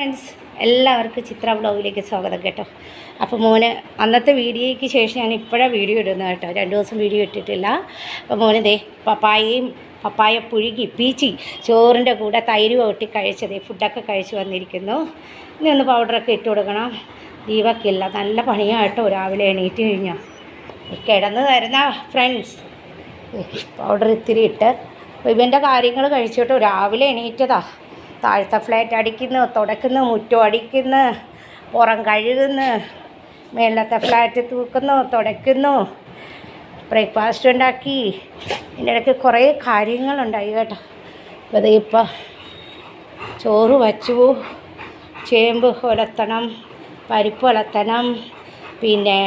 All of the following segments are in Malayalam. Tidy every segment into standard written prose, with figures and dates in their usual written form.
ഫ്രണ്ട്സ് എല്ലാവർക്കും ചിത്ര വ്ളോഗിലേക്ക് സ്വാഗതം കേട്ടോ. അപ്പോൾ മോന് അന്നത്തെ വീഡിയോയ്ക്ക് ശേഷം ഞാൻ ഇപ്പോഴാണ് വീഡിയോ ഇടുന്നത് കേട്ടോ. 2 ദിവസം വീഡിയോ ഇട്ടിട്ടില്ല. അപ്പോൾ മോന് ദേ പപ്പായ പുഴുകി പീച്ചി ചോറിൻ്റെ കൂടെ തൈര് കൂട്ടി കഴിച്ചതേ ഫുഡൊക്കെ കഴിച്ച് വന്നിരിക്കുന്നു. ഇനി ഒന്ന് പൗഡറൊക്കെ ഇട്ട് കൊടുക്കണം. ദീപക്കില്ല, നല്ല പണിയാണ് കേട്ടോ. രാവിലെ എണീറ്റ് കഴിഞ്ഞാൽ കിടന്ന് തരുന്ന ഫ്രണ്ട്സ് പൗഡർ ഇത്തിരി ഇട്ട് ഇവൻ്റെ കാര്യങ്ങൾ കഴിച്ചിട്ട് രാവിലെ എണീറ്റതാ. താഴത്തെ ഫ്ലാറ്റ് അടിക്കുന്നു, തുടയ്ക്കുന്നു, മുറ്റം അടിക്കുന്നു, പുറം കഴുകുന്നു, മേളത്തെ ഫ്ലാറ്റ് തൂക്കുന്നു, തുടയ്ക്കുന്നു, ബ്രേക്ക്ഫാസ്റ്റ് ഉണ്ടാക്കി. ഇതിൻ്റെ ഇടയ്ക്ക് കുറേ കാര്യങ്ങളുണ്ടായി കേട്ടോ. അപ്പോൾ ഇപ്പോൾ ചോറ് വച്ചു, ചേമ്പ് ഉലത്തണം, പരിപ്പ് ഉലത്തണം, പിന്നെ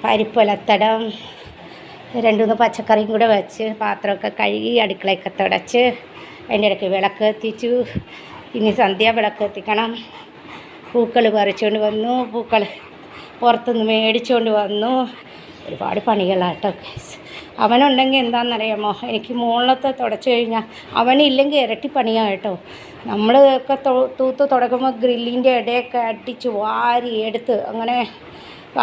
പരിപ്പ് ഉലത്തണം, 2-3 പച്ചക്കറിയും കൂടെ വെച്ച് പാത്രമൊക്കെ കഴുകി അടുക്കളയൊക്കെ തുടച്ച് അതിൻ്റെ ഇടയ്ക്ക് വിളക്ക് എത്തിച്ചു. ഇനി സന്ധ്യ വിളക്ക് എത്തിക്കണം. പൂക്കൾ പറിച്ചുകൊണ്ട് വന്നു, പൂക്കൾ പുറത്തുനിന്ന് മേടിച്ചുകൊണ്ട് വന്നു. ഒരുപാട് പണികളാട്ടോ. അവനുണ്ടെങ്കിൽ എന്താണെന്നറിയാമോ, എനിക്ക് മുകളിലത്തെ തുടച്ചു കഴിഞ്ഞാൽ അവനില്ലെങ്കിൽ ഇരട്ടി പണിയാണ് കേട്ടോ. നമ്മൾ ഒക്കെ തൂത്ത് തുടക്കുമ്പോൾ ഗ്രില്ലിൻ്റെ ഇടയൊക്കെ അടിച്ച് വാരി എടുത്ത് അങ്ങനെ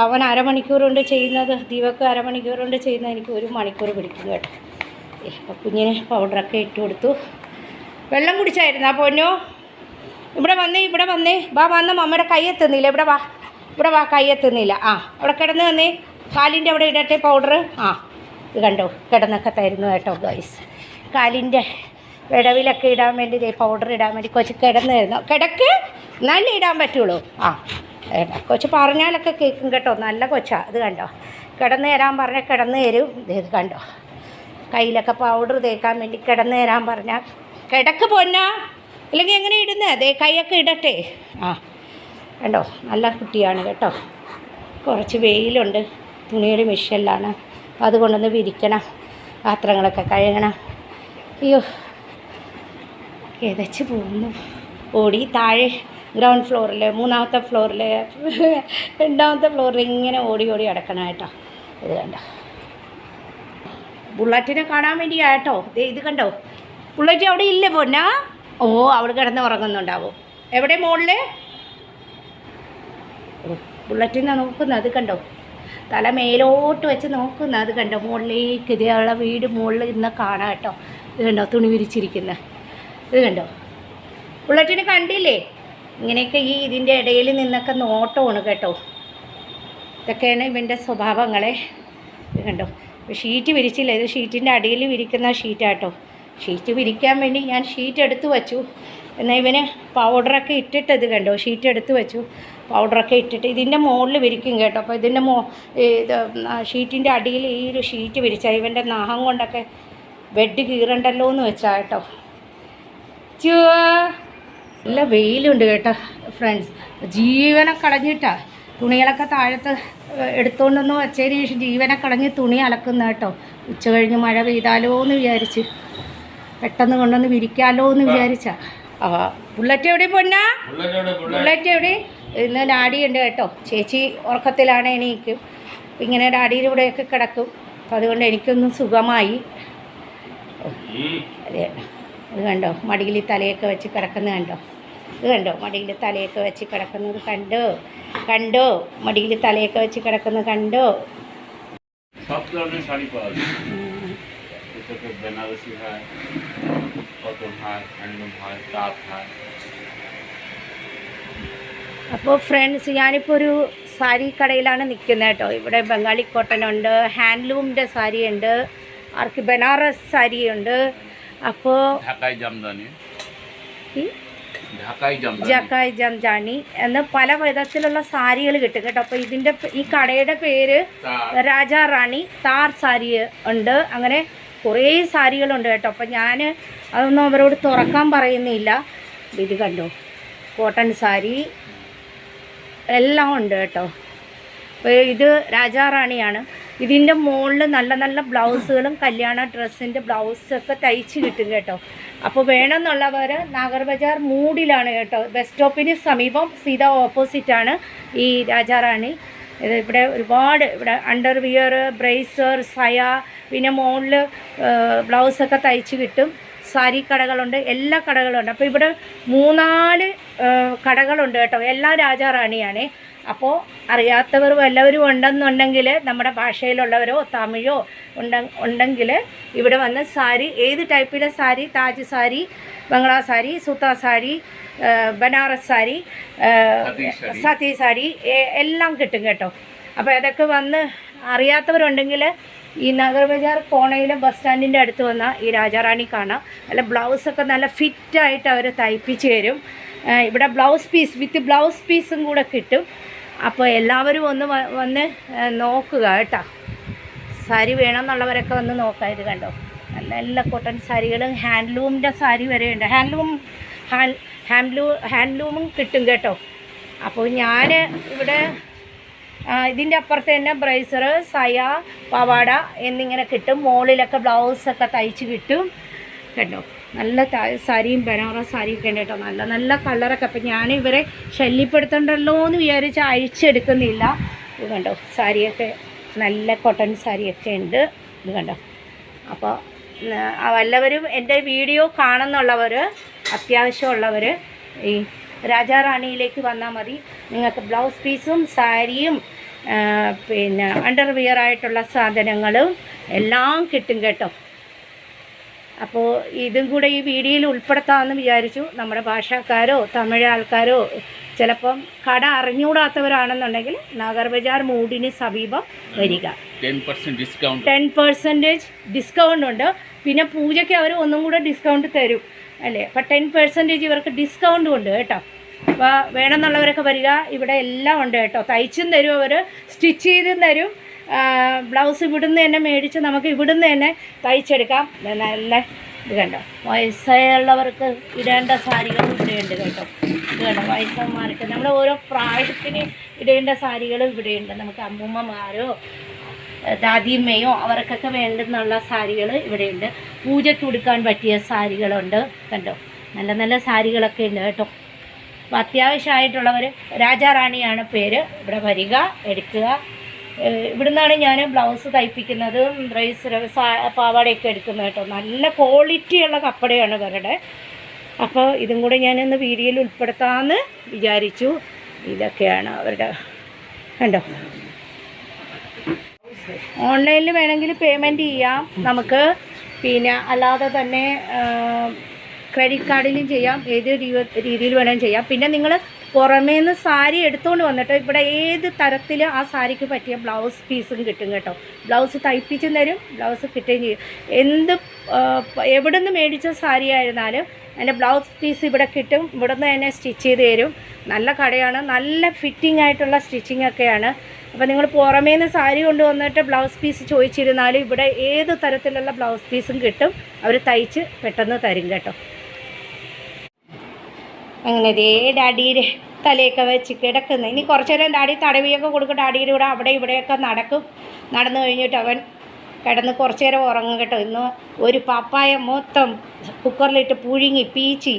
അവൻ അരമണിക്കൂർ കൊണ്ട് ചെയ്യുന്നത്, ദീപക്ക് അരമണിക്കൂർ കൊണ്ട് ചെയ്യുന്നത് എനിക്ക് 1 മണിക്കൂർ പിടിക്കും കേട്ടോ. അപ്പോൾ കുഞ്ഞിന് പൗഡറൊക്കെ ഇട്ട് കൊടുത്തു. വെള്ളം കുടിച്ചായിരുന്നു ആ പൊന്നോ. ഇവിടെ വന്നേ വാ. വന്ന മമ്മയുടെ കയ്യെത്തുന്നില്ല. ഇവിടെ വാ കയ്യെത്തുന്നില്ല. അവിടെ കിടന്ന് വന്നേ. കാലിൻ്റെ അവിടെ ഇടട്ടെ പൗഡർ. ഇത് കണ്ടോ, കിടന്നൊക്കെ തരുന്നു കേട്ടോ ഗൈസ്. കാലിൻ്റെ വിടവിലൊക്കെ ഇടാൻ വേണ്ടി പൗഡർ ഇടാൻ വേണ്ടി കൊച്ച് കിടന്ന് തരുന്നു. കിടക്ക് നല്ല ഇടാൻ പറ്റുള്ളൂ. കൊച്ച് പറഞ്ഞാലൊക്കെ കേൾക്കും കേട്ടോ. നല്ല കൊച്ചാണ്. ഇത് കണ്ടോ, കിടന്ന് തരാൻ പറഞ്ഞാൽ കിടന്ന് തരും. ഇത് കണ്ടോ, കയ്യിലൊക്കെ പൗഡർ തേക്കാൻ വേണ്ടി കിടന്ന് തരാൻ പറഞ്ഞാൽ കിടക്ക് പൊന്നാ. അല്ലെങ്കിൽ എങ്ങനെ ഇടുന്നത്? അതേ കൈയൊക്കെ ഇടട്ടെ. കണ്ടോ, നല്ല കുട്ടിയാണ് കേട്ടോ. കുറച്ച് വെയിലുണ്ട്, തുണിയുടെ മെഷീനിലാണ്. അപ്പോൾ അതുകൊണ്ടൊന്ന് വിരിക്കണം, പാത്രങ്ങളൊക്കെ കഴുകണം. അയ്യോ കിതച്ച് പോകുന്നു. ഓടി താഴെ ഗ്രൗണ്ട് ഫ്ലോറിൽ, 3ാമത്തെ ഫ്ലോറിൽ, 2ാമത്തെ ഫ്ലോറിൽ ഇങ്ങനെ ഓടി അടക്കണം കേട്ടോ. ഇത് കണ്ടോ, ബുള്ളറ്റിനെ കാണാൻ വേണ്ടിയാട്ടോ. ഇത് കണ്ടോ, ബുള്ളറ്റ് അവിടെ ഇല്ലേ പൊന്നാ? അവിടെ കിടന്ന് ഉറങ്ങുന്നുണ്ടാവും. എവിടെ? മുകളിൽ ബുള്ളറ്റിനെ നോക്കുന്നത്. അത് കണ്ടോ, തല മേലോട്ട് വെച്ച് നോക്കുന്നത്. അത് കണ്ടോ, മുകളിലേക്ക് ഇതേയുള്ള വീട് മുകളിൽ ഇന്ന് കാണാം കേട്ടോ. ഇത് കണ്ടോ, തുണി വിരിച്ചിരിക്കുന്നത്. ഇത് കണ്ടോ, ബുള്ളറ്റിനെ കണ്ടില്ലേ? ഇങ്ങനെയൊക്കെ ഇതിൻ്റെ ഇടയിൽ നിന്നൊക്കെ നോട്ടമാണ് കേട്ടോ. ഇതൊക്കെയാണ് ഇവൻ്റെ സ്വഭാവങ്ങളെ. ഇത് കണ്ടോ, ഷീറ്റ് വിരിച്ചില്ല. ഇത് ഷീറ്റിൻ്റെ അടിയിൽ വിരിക്കുന്ന ഷീറ്റാട്ടോ. ഷീറ്റ് വിരിക്കാൻ വേണ്ടി ഞാൻ ഷീറ്റ് എടുത്ത് വച്ചു. എന്നാൽ ഇവന് പൗഡറൊക്കെ ഇട്ടിട്ട്, ഇത് കണ്ടോ, ഷീറ്റ് എടുത്ത് വെച്ചു, പൗഡറൊക്കെ ഇട്ടിട്ട് ഇതിൻ്റെ മുകളിൽ വിരിക്കും കേട്ടോ. അപ്പോൾ ഇതിൻ്റെ ഇത് ഷീറ്റിൻ്റെ അടിയിൽ ഈ ഒരു ഷീറ്റ് വിരിച്ചാൽ ഇവൻ്റെ നഖം കൊണ്ടൊക്കെ ബെഡ് കീറണ്ടല്ലോ എന്ന് വെച്ചാൽ കേട്ടോ. നല്ല വെയിലുണ്ട് കേട്ടോ ഫ്രണ്ട്സ്. ജീവനെ കളഞ്ഞിട്ടാണ് തുണികളൊക്കെ താഴത്ത് എടുത്തുകൊണ്ടൊന്ന് വച്ചതിന് ശേഷം ജീവനെ കളഞ്ഞ് തുണി അലക്കുന്ന കേട്ടോ. ഉച്ച കഴിഞ്ഞ് മഴ പെയ്താലോ എന്ന് വിചാരിച്ച്, പെട്ടെന്ന് കൊണ്ടൊന്ന് വിരിക്കാമല്ലോ എന്ന് വിചാരിച്ചാ. ബുള്ളറ്റ് എവിടെ പൊന്നാ? ബുള്ളറ്റ് എവിടെ? ഇന്ന് ഡാഡിയുണ്ട് കേട്ടോ. ചേച്ചി ഉറക്കത്തിലാണ്, എണീക്കും. ഇങ്ങനെ ഡാഡിയുടെ കൂടെയൊക്കെ കിടക്കും. അപ്പോൾ അതുകൊണ്ട് എനിക്കൊന്ന് സുഖമായി. അതെ, ഇത് കണ്ടോ, മടിയിൽ തലയൊക്കെ വെച്ച് കിടക്കുന്നത് കണ്ടോ. ഇത് കണ്ടോ, മടിയിൽ തലയൊക്കെ വെച്ച് കിടക്കുന്നത് കണ്ടോ, മടിയിൽ തലയൊക്കെ വെച്ച് കിടക്കുന്നത് കണ്ടോ. അപ്പോൾ ഫ്രണ്ട്സ്, ഞാനിപ്പോൾ ഒരു സാരി കടയിലാണ് നിൽക്കുന്നത് കേട്ടോ. ഇവിടെ ബംഗാളി കോട്ടൺ ഉണ്ട്, ഹാൻഡ്ലൂമിൻ്റെ സാരി ഉണ്ട്, ആർക്ക് ബനാറസ് സാരിയുണ്ട്. അപ്പോൾ ജക്കായ് ജംജാനി എന്ന് പല വിധത്തിലുള്ള സാരികൾ കിട്ടും കേട്ടോ. അപ്പോൾ ഈ കടയുടെ പേര് രാജാ റാണി താർ സാരി ഉണ്ട്. അങ്ങനെ കുറേ സാരികളുണ്ട് കേട്ടോ. അപ്പോൾ ഞാൻ അതൊന്നും അവരോട് തുറക്കാൻ പറയുന്നില്ല. ഇത് കണ്ടോ, കോട്ടൺ സാരി എല്ലാം ഉണ്ട് കേട്ടോ. അപ്പോൾ ഇത് രാജാ റാണിയാണ്. ഇതിൻ്റെ മുകളിൽ നല്ല നല്ല ബ്ലൗസുകളും കല്യാണ ഡ്രസ്സിൻ്റെ ബ്ലൗസൊക്കെ തയ്ച്ച് കിട്ടും കേട്ടോ. അപ്പോൾ വേണമെന്നുള്ളവർ നാഗർ ബജാർ മൂഡിലാണ് കേട്ടോ. ബസ് സ്റ്റോപ്പിന് സമീപം സീതാ ഓപ്പോസിറ്റാണ് ഈ രാജാ റാണി. ഇവിടെ ഒരുപാട് ഇവിടെ അണ്ടർവിയർ, ബ്രേസർ, സയ, പിന്നെ മുകളിൽ ബ്ലൗസൊക്കെ തയ്ച്ച് കിട്ടും. സാരി കടകളുണ്ട്, എല്ലാ കടകളുണ്ട്. അപ്പോൾ ഇവിടെ 3-4 കടകളുണ്ട് കേട്ടോ. എല്ലാം രാജാറാണിയാണ്. അപ്പോൾ അറിയാത്തവർ വല്ലവരും ഉണ്ടെന്നുണ്ടെങ്കിൽ നമ്മുടെ ഭാഷയിലുള്ളവരോ തമിഴോ ഉണ്ടെങ്കിൽ ഇവിടെ വന്ന് സാരി, ഏത് ടൈപ്പിലെ സാരി, താജ് സാരി, ബംഗ്ലാ സാരി, സുത്ത സാരി, ബനാറസ് സാരി, സതി സാരി എല്ലാം കിട്ടും കേട്ടോ. അപ്പോൾ അതൊക്കെ വന്ന് അറിയാത്തവരുണ്ടെങ്കിൽ ഈ നഗർ ബജാർ കോണയിലെ ബസ് സ്റ്റാൻഡിൻ്റെ അടുത്ത് വന്നാൽ ഈ രാജാറാണി കാണാം. നല്ല ബ്ലൗസൊക്കെ നല്ല ഫിറ്റായിട്ട് അവർ തയ്പ്പിച്ച് തരും. ഇവിടെ ബ്ലൗസ് പീസ് വിത്ത് ബ്ലൗസ് പീസും കൂടെ കിട്ടും. അപ്പോൾ എല്ലാവരും ഒന്ന് വന്ന് നോക്കുക കേട്ടോ. സാരി വേണമെന്നുള്ളവരൊക്കെ വന്ന് നോക്കാം. ഇത് കണ്ടോ, നല്ല നല്ല കോട്ടൺ സാരികളും ഹാൻഡ്ലൂമിൻ്റെ സാരി വരെയുണ്ട്. ഹാൻഡ്ലൂമും കിട്ടും കേട്ടോ. അപ്പോൾ ഞാൻ ഇവിടെ ഇതിൻ്റെ അപ്പുറത്ത് തന്നെ ബ്രേസർ, സയ, പവാട എന്നിങ്ങനെ കിട്ടും. മോളിലൊക്കെ ബ്ലൗസൊക്കെ തയ്ച്ച് കിട്ടും കേട്ടോ. നല്ല സാരിയും ബനാറസ് സാരിയൊക്കെ ഉണ്ട് കേട്ടോ. നല്ല നല്ല കളറൊക്കെ. അപ്പം ഞാൻ ഇവരെ ശല്യപ്പെടുത്തണ്ടല്ലോ എന്ന് വിചാരിച്ച് അഴിച്ചെടുക്കുന്നില്ല. ഇത് കണ്ടോ, സാരിയൊക്കെ നല്ല കോട്ടൺ സാരിയൊക്കെ ഉണ്ട്. ഇത് കണ്ടോ. അപ്പോൾ വല്ലവരും എൻ്റെ വീഡിയോ കാണുന്നുള്ളവർ, അത്യാവശ്യമുള്ളവർ ഈ രാജാറാണിയിലേക്ക് വന്നാൽ മതി. നിങ്ങൾക്ക് ബ്ലൗസ് പീസും സാരിയും പിന്നെ അണ്ടർവിയർ ആയിട്ടുള്ള സാധനങ്ങളും എല്ലാം കിട്ടും കേട്ടോ. അപ്പോൾ ഇതും കൂടെ ഈ വീഡിയോയിൽ ഉൾപ്പെടുത്താമെന്ന് വിചാരിച്ചു. നമ്മുടെ ഭാഷക്കാരോ തമിഴ് ആൾക്കാരോ ചിലപ്പം കട അറിഞ്ഞുകൂടാത്തവരാണെന്നുണ്ടെങ്കിൽ നഗർ ബജാർ മൂടിന് സമീപം വരിക. 10% ഡിസ്കൗണ്ട് ഉണ്ട്. പിന്നെ പൂജയ്ക്ക് അവർ ഒന്നും കൂടെ ഡിസ്കൗണ്ട് തരും അല്ലേ. അപ്പോൾ 10% ഇവർക്ക് ഡിസ്കൗണ്ടും ഉണ്ട് കേട്ടോ. അപ്പോൾ വേണമെന്നുള്ളവരൊക്കെ വരിക. ഇവിടെ എല്ലാം ഉണ്ട് കേട്ടോ. തയ്ച്ചും തരും, അവർ സ്റ്റിച്ച് ചെയ്തും തരും. ബ്ലൗസ് ഇവിടുന്ന് തന്നെ മേടിച്ച് നമുക്ക് ഇവിടുന്ന് തന്നെ തയ്ച്ചെടുക്കാം. നല്ല ഇത് കണ്ടോ, വയസ്സായുള്ളവർക്ക് ഇടേണ്ട സാരികളും ഇവിടെയുണ്ട് കേട്ടോ. ഇത് കണ്ടോ, വയസ്സന്മാർക്ക് നമ്മൾ ഓരോ പ്രായത്തിന് ഇടേണ്ട സാരികളും ഇവിടെയുണ്ട്. നമുക്ക് അമ്മൂമ്മമാരോ ദാദിയമ്മയോ അവർക്കൊക്കെ വേണ്ടുന്നുള്ള സാരികൾ ഇവിടെയുണ്ട്. പൂജയ്ക്ക് ഉടുക്കാൻ പറ്റിയ സാരികളുണ്ട് കണ്ടോ. നല്ല നല്ല സാരികളൊക്കെ ഉണ്ട് കേട്ടോ. അപ്പോൾ അത്യാവശ്യമായിട്ടുള്ളവർ രാജാറാണിയാണ് പേര്. ഇവിടെ വരിക, എടുക്കുക. ഇവിടുന്നാണ് ഞാൻ ബ്ലൗസ് തയ്പ്പിക്കുന്നത്, ബ്രേസർ, പാവാടയൊക്കെ എടുക്കുന്നത് കേട്ടോ. നല്ല ക്വാളിറ്റിയുള്ള കപ്പടയാണ് ഇവരുടെ. അപ്പോൾ ഇതും കൂടെ ഞാനൊന്ന് വീഡിയോയിൽ ഉൾപ്പെടുത്താമെന്ന് വിചാരിച്ചു. ഇതൊക്കെയാണ് അവരുടെ കണ്ടോ. ഓൺലൈനിൽ വേണമെങ്കിൽ പേയ്മെൻറ്റ് ചെയ്യാം നമുക്ക്. പിന്നെ അല്ലാതെ തന്നെ ക്രെഡിറ്റ് കാർഡിലും ചെയ്യാം. ഏത് രീതിയിൽ വേണമെങ്കിലും ചെയ്യാം. പിന്നെ നിങ്ങൾ പുറമേ നിന്ന് സാരി എടുത്തുകൊണ്ട് വന്നിട്ട് ഇവിടെ ഏത് തരത്തിൽ ആ സാരിക്ക് പറ്റിയ ബ്ലൗസ് പീസും കിട്ടും കേട്ടോ. ബ്ലൗസ് തയ്പ്പിച്ചും തരും, ബ്ലൗസ് കിട്ടുകയും ചെയ്യും. എവിടെ നിന്ന് മേടിച്ച സാരി ആയിരുന്നാലും അതിൻ്റെ ബ്ലൗസ് പീസ് ഇവിടെ കിട്ടും. ഇവിടെ നിന്ന് തന്നെ സ്റ്റിച്ച് ചെയ്ത് തരും. നല്ല കടയാണ്, നല്ല ഫിറ്റിംഗ് ആയിട്ടുള്ള സ്റ്റിച്ചിങ് ഒക്കെയാണ്. അപ്പോൾ നിങ്ങൾ പുറമേ നിന്ന് സാരി കൊണ്ടുവന്നിട്ട് ബ്ലൗസ് പീസ് ചോദിച്ചിരുന്നാലും ഇവിടെ ഏത് തരത്തിലുള്ള ബ്ലൗസ് പീസും കിട്ടും. അവർ തയ്ച്ച് പെട്ടെന്ന് തരും കേട്ടോ. അങ്ങനെ ദേ ഡാഡിയുടെ തലയൊക്കെ വെച്ച് കിടക്കുന്നു. ഇനി കുറച്ച് നേരം ഡാഡി തടവിയൊക്കെ കൊടുക്കും. ഡാഡിയുടെ കൂടെ അവിടെ ഇവിടെയൊക്കെ നടന്നു കഴിഞ്ഞിട്ട് അവൻ കിടന്ന് കുറച്ച് നേരം ഉറങ്ങും കേട്ടോ. ഇന്ന് ഒരു പപ്പായ മൊത്തം കുക്കറിലിട്ട് പുഴുങ്ങി പീച്ചി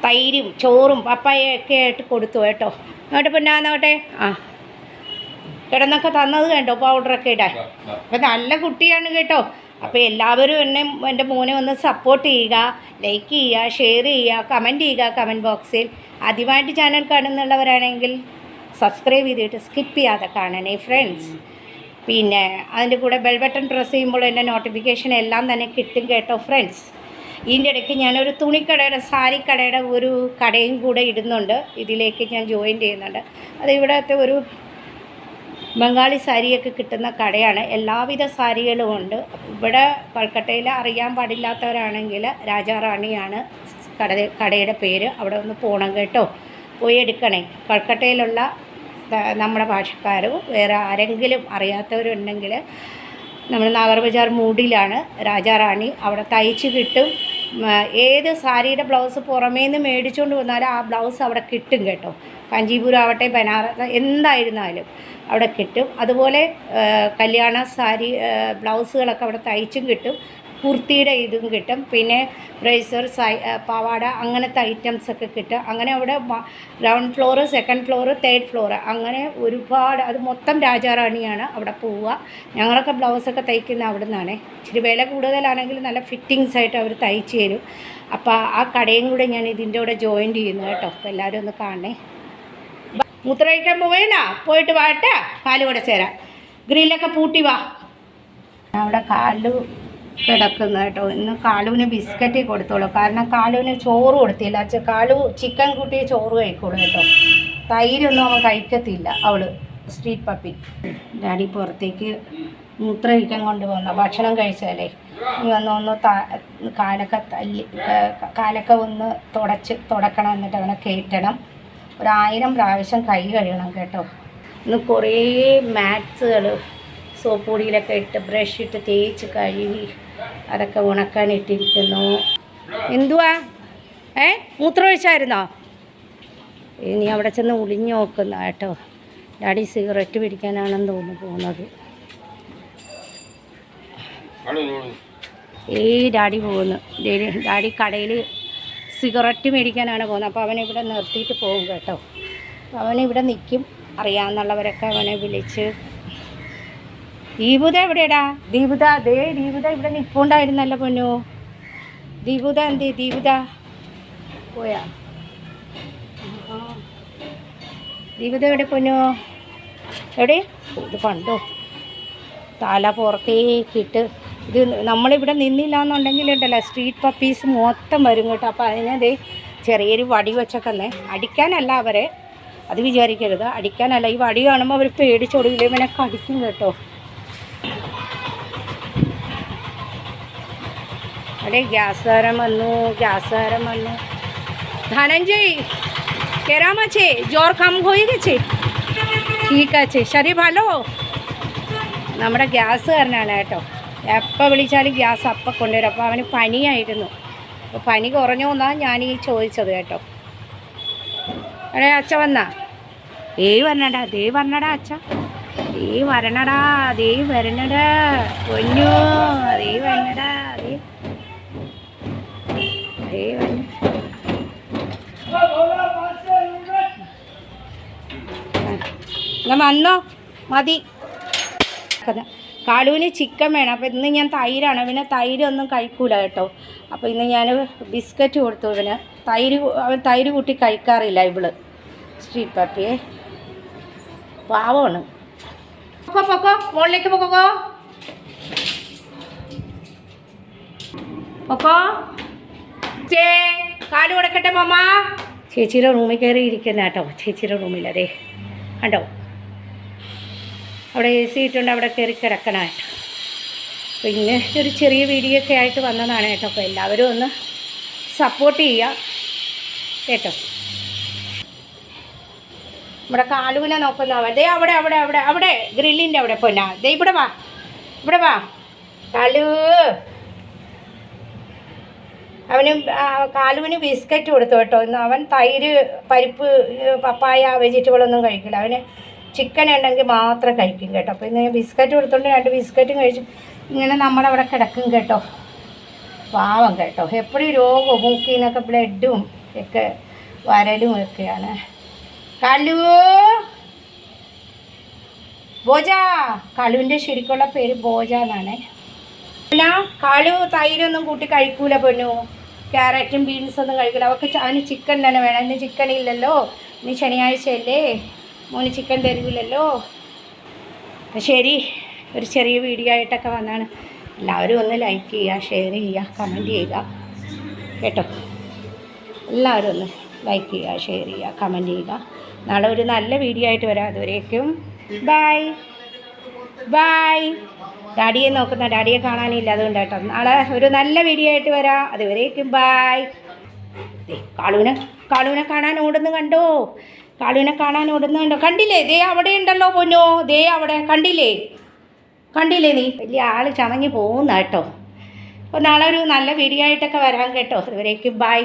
തൈരും ചോറും പപ്പായൊക്കെ ആയിട്ട് കൊടുത്തു കേട്ടോ. അങ്ങോട്ട് പിന്നാന്നോട്ടെ. കിടന്നൊക്കെ തന്നത് കണ്ടോ, പൗഡറൊക്കെ ഇടാൻ. അപ്പം നല്ല കുട്ടിയാണ് കേട്ടോ. അപ്പോൾ എല്ലാവരും എൻ്റെ മോനെ ഒന്ന് സപ്പോർട്ട് ചെയ്യുക, ലൈക്ക് ചെയ്യുക, ഷെയർ ചെയ്യുക, കമൻറ്റ് ചെയ്യുക കമൻറ്റ് ബോക്സിൽ. ആദ്യമായിട്ട് ചാനൽ കാണുന്നുള്ളവരാണെങ്കിൽ സബ്സ്ക്രൈബ് ചെയ്തിട്ട് സ്കിപ്പ് ചെയ്യാതെ കാണണേ ഫ്രണ്ട്സ്. പിന്നെ അതിൻ്റെ കൂടെ ബെൽ ബട്ടൺ പ്രസ് ചെയ്യുമ്പോൾ എൻ്റെ നോട്ടിഫിക്കേഷൻ എല്ലാം തന്നെ കിട്ടും കേട്ടോ ഫ്രണ്ട്സ്. ഇതിൻ്റെ ഇടയ്ക്ക് ഞാനൊരു തുണിക്കടയുടെ സാരിക്കടയുടെ ഒരു കടയും കൂടെ ഇടുന്നുണ്ട്. ഇതിലേക്ക് ഞാൻ ജോയിൻ ചെയ്യുന്നുണ്ട്. അത് ഇവിടുത്തെ ഒരു ബംഗാളി സാരിയൊക്കെ കിട്ടുന്ന കടയാണ്. എല്ലാവിധ സാരികളും ഉണ്ട്. ഇവിടെ കൽക്കട്ടയിൽ അറിയാൻ പാടില്ലാത്തവരാണെങ്കിൽ രാജാറാണിയാണ് കടയുടെ പേര്. അവിടെ ഒന്ന് പോകണം കേട്ടോ, പോയി എടുക്കണേ. കൽക്കട്ടയിലുള്ള നമ്മുടെ ഭാഷക്കാരോ വേറെ ആരെങ്കിലും അറിയാത്തവരുണ്ടെങ്കിൽ നമ്മൾ നഗർ ബജാർ മൂഡിലാണ് രാജാറാണി. അവിടെ തയ്ച്ച് കിട്ടും. ഏത് സാരിയുടെ ബ്ലൗസ് പുറമേ നിന്ന് മേടിച്ചുകൊണ്ട് വന്നാലും ആ ബ്ലൗസ് അവിടെ കിട്ടും കേട്ടോ. കാഞ്ചീപുരം ആവട്ടെ, ബനാറസ് എന്തായിരുന്നാലും അവിടെ കിട്ടും. അതുപോലെ കല്യാണ സാരി ബ്ലൗസുകളൊക്കെ അവിടെ തയ്ച്ചും കിട്ടും. കുർത്തിയുടെ ഇതും കിട്ടും. പിന്നെ ബ്രേസർ, പാവാട അങ്ങനത്തെ ഐറ്റംസൊക്കെ കിട്ടും. അങ്ങനെ അവിടെ ground floor, second floor, third floor അങ്ങനെ ഒരുപാട്, അത് മൊത്തം രാജാറാണിയാണ് അവിടെ പോവുക. ഞങ്ങളൊക്കെ ബ്ലൗസൊക്കെ തയ്ക്കുന്ന അവിടെ നിന്നാണ്. ഇച്ചിരി വില കൂടുതലാണെങ്കിൽ നല്ല ഫിറ്റിങ്സ് ആയിട്ട് അവർ തയ്ച്ച് തരും. അപ്പോൾ ആ കടയും കൂടെ ഞാൻ ഇതിൻ്റെ കൂടെ ജോയിൻ ചെയ്യുന്നു കേട്ടോ. അപ്പോൾ എല്ലാവരും ഒന്ന് കാണണേ. മൂത്രമൊഴിക്കാൻ പോവേനാ, പോയിട്ട് വാട്ടെ, കാല് കൂടെ ചേരാം. ഗ്രില്ലൊക്കെ പൂട്ടി വാ. അവിടെ കാലു കിടക്കുന്ന കേട്ടോ. ഇന്ന് കാലുവിന് ബിസ്ക്കറ്റ് കൊടുത്തോളൂ, കാരണം കാലുവിന് ചോറ് കൊടുത്തില്ല. കാലു ചിക്കൻ കൂട്ടി ചോറ് കഴിക്കോളൂ കേട്ടോ. തൈരൊന്നും അവൻ കഴിക്കത്തില്ല. അവള് സ്ട്രീറ്റ് പപ്പി. ഡാഡി പുറത്തേക്ക് മൂത്രമൊഴിക്കാൻ കൊണ്ടുപോകുന്ന ഭക്ഷണം കഴിച്ചാലേ ഇനി ഒന്ന് കാലൊക്കെ ഒന്ന് തുടക്കണം. എന്നിട്ട് അവനെ കയറ്റണം. 1000 പ്രാവശ്യം കൈ കഴുകണം കേട്ടോ. ഇന്ന് കുറേ മാറ്റ്സുകൾ സോപ്പ് പൊടിയിലൊക്കെ ഇട്ട് ബ്രഷ് ഇട്ട് തേച്ച് കഴുകി അതൊക്കെ ഉണക്കാനിട്ടിരിക്കുന്നു. എന്തുവാ മൂത്രമൊഴിച്ചായിരുന്നോ? ഇനി അവിടെ ചെന്ന് ഒളിഞ്ഞു നോക്കുന്ന കേട്ടോ. ഡാഡി സിഗരറ്റ് പിടിക്കാനാണെന്ന് തോന്നുന്നു പോകുന്നത്. ഡാഡി പോകുന്നു. ഡാഡി കടയിൽ സിഗരറ്റ് മേടിക്കാനാണ് പോകുന്നത്. അപ്പോൾ അവനിവിടെ നിർത്തിയിട്ട് പോകും കേട്ടോ. അവനിവിടെ നിൽക്കും. അറിയാമെന്നുള്ളവരൊക്കെ അവനെ വിളിച്ച്. ദീപുത എവിടെയാടാ? ദീപുത ഇവിടെ നിൽപ്പുണ്ടായിരുന്നല്ലോ പൊന്നു. ദീപുത എന്തേ? ദീപുത പോയാ? ദീപുത എവിടെ പൊന്നു? എവിടെ? ഇത് കണ്ടോ, തല പുറത്തേക്കിട്ട്. ഇത് നമ്മളിവിടെ നിന്നില്ല എന്നുണ്ടെങ്കിൽ ഉണ്ടല്ലോ സ്ട്രീറ്റ് പപ്പീസ് മൊത്തം വരും കേട്ടോ. അപ്പോൾ അതിനത് ചെറിയൊരു വടി വെച്ചൊക്കെ അടിക്കാനല്ല അവരെ, അത് വിചാരിക്കരുത്, അടിക്കാനല്ല. ഈ വടി കാണുമ്പോൾ അവർ പേടിച്ചൊടുവില്ല, ഇവനെ കടിക്കും കേട്ടോ. अरे गॅसवारं म्हणू धनंजय केरामाचे जोर काम होई गेचे ठीक आहे शरीर भालो നമ്മുടെ ഗ്യാസുകാരനാണ് കേട്ടോ. എപ്പോൾ വിളിച്ചാലും ഗ്യാസ് അപ്പം കൊണ്ടുവരും. അപ്പോൾ അവന് പനിയായിരുന്നു. അപ്പോൾ പനി കുറഞ്ഞു എന്നാണ് ഞാൻ ഈ ചോദിച്ചത് കേട്ടോ. അടേ അച്ഛ വന്നാ? വരണടാ, വരണടാ അച്ഛ, വരണടാ, വരണടാ പൊന്നു, വരണടാ, എന്നാ വന്നോ, മതി. കാലുവിന് ചിക്കൻ വേണം. അപ്പോൾ ഇന്ന് ഞാൻ തൈരാണ്, പിന്നെ തൈരൊന്നും കഴിക്കൂല കേട്ടോ. അപ്പോൾ ഇന്ന് ഞാൻ ബിസ്ക്കറ്റ് കൊടുത്തു ഇവന്. അവൻ തൈര് കൂട്ടി കഴിക്കാറില്ല ഇവള്, സ്ട്രീറ്റ് പപ്പിയെ. പാവമാണ്. പൊക്കോ മുകളിലേക്ക് പൊക്കോ കാല് കൊടുക്കട്ടെ മാമ. ചേച്ചിയുടെ റൂമിൽ കയറി ഇരിക്കുന്ന കേട്ടോ. ചേച്ചിയുടെ റൂമിൽ അതേ കണ്ടോ, അവിടെ AC ഇട്ടുണ്ട്, അവിടെ കയറി കിടക്കണമായിട്ട്. പിന്നെ ഒരു ചെറിയ വീഡിയോ ഒക്കെ ആയിട്ട് വന്നതാണ് കേട്ടോ. അപ്പോൾ എല്ലാവരും ഒന്ന് സപ്പോർട്ട് ചെയ്യുക കേട്ടോ. നമ്മുടെ കാലുവിനെ നോക്കുന്നവൻ ദേ അവിടെ അവിടെ അവിടെ അവിടെ ഗ്രില്ലിൻ്റെ അവിടെ പോന്നാ. ദേ ഇവിടെ വാ കാലു. കാലുവിന് ബിസ്ക്കറ്റ് കൊടുത്തു കേട്ടോ. ഇന്ന് അവൻ തൈര്, പരിപ്പ്, പപ്പായ, വെജിറ്റബിളൊന്നും കഴിക്കില്ല. അവന് ചിക്കൻ ഉണ്ടെങ്കിൽ മാത്രം കഴിക്കും കേട്ടോ. അപ്പോൾ ഇന്ന് ബിസ്ക്കറ്റ് കൊടുത്തോണ്ട് 2 ബിസ്ക്കറ്റും കഴിച്ചു. ഇങ്ങനെ നമ്മളവിടെ കിടക്കും കേട്ടോ. പാവം കേട്ടോ. എപ്പോഴും രോഗവും മൂക്കിൽ നിന്നൊക്കെ ബ്ലഡും ഒക്കെ വരലും ഒക്കെയാണ്. കാലു ബോജ. കാലുവിൻ്റെ ശരിക്കുള്ള പേര് ബോജ എന്നാണ്. അല്ല, കാലു തൈരൊന്നും കൂട്ടി കഴിക്കൂല പൊന്നു. ക്യാരറ്റും ബീൻസൊന്നും കഴിക്കില്ല. അവന് ചിക്കൻ തന്നെ വേണം. ഇന്ന് ചിക്കൻ ഇല്ലല്ലോ, ഇന്ന് ശനിയാഴ്ചയല്ലേ, മോന് ചിക്കൻ തരില്ലല്ലോ. ശരി, ഒരു ചെറിയ വീഡിയോ ആയിട്ടൊക്കെ വന്നാണ്. എല്ലാവരും ഒന്ന് ലൈക്ക് ചെയ്യുക, ഷെയർ ചെയ്യുക, കമൻറ്റ് ചെയ്യുക കേട്ടോ. എല്ലാവരും ഒന്ന് ലൈക്ക് ചെയ്യുക, ഷെയർ ചെയ്യുക, കമൻറ്റ് ചെയ്യുക. നാളെ ഒരു നല്ല വീഡിയോ ആയിട്ട് വരാം. അതുവരേക്കും ബൈ. ഡാഡിയെ നോക്കുന്ന, ഡാഡിയെ കാണാനില്ല, അതുകൊണ്ട് കേട്ടോ. നാളെ ഒരു നല്ല വീഡിയോ ആയിട്ട് വരാം. അതുവരേക്കും ബൈ. കാളുവിനെ കാണാൻ ഓടുന്നു കണ്ടോ? കാളുവിനെ കാണാൻ ഓടുന്നു കണ്ടോ? കണ്ടില്ലേ? ദേ അവിടെ ഉണ്ടല്ലോ പൊന്നോ, ദേ അവിടെ കണ്ടില്ലേ നീ? വലിയ ആൾ ചമഞ്ഞ് പോകുന്ന കേട്ടോ. അപ്പോൾ നാളെ ഒരു നല്ല വീഡിയോ ആയിട്ടൊക്കെ വരാം കേട്ടോ. അതുവരേക്കും ബൈ.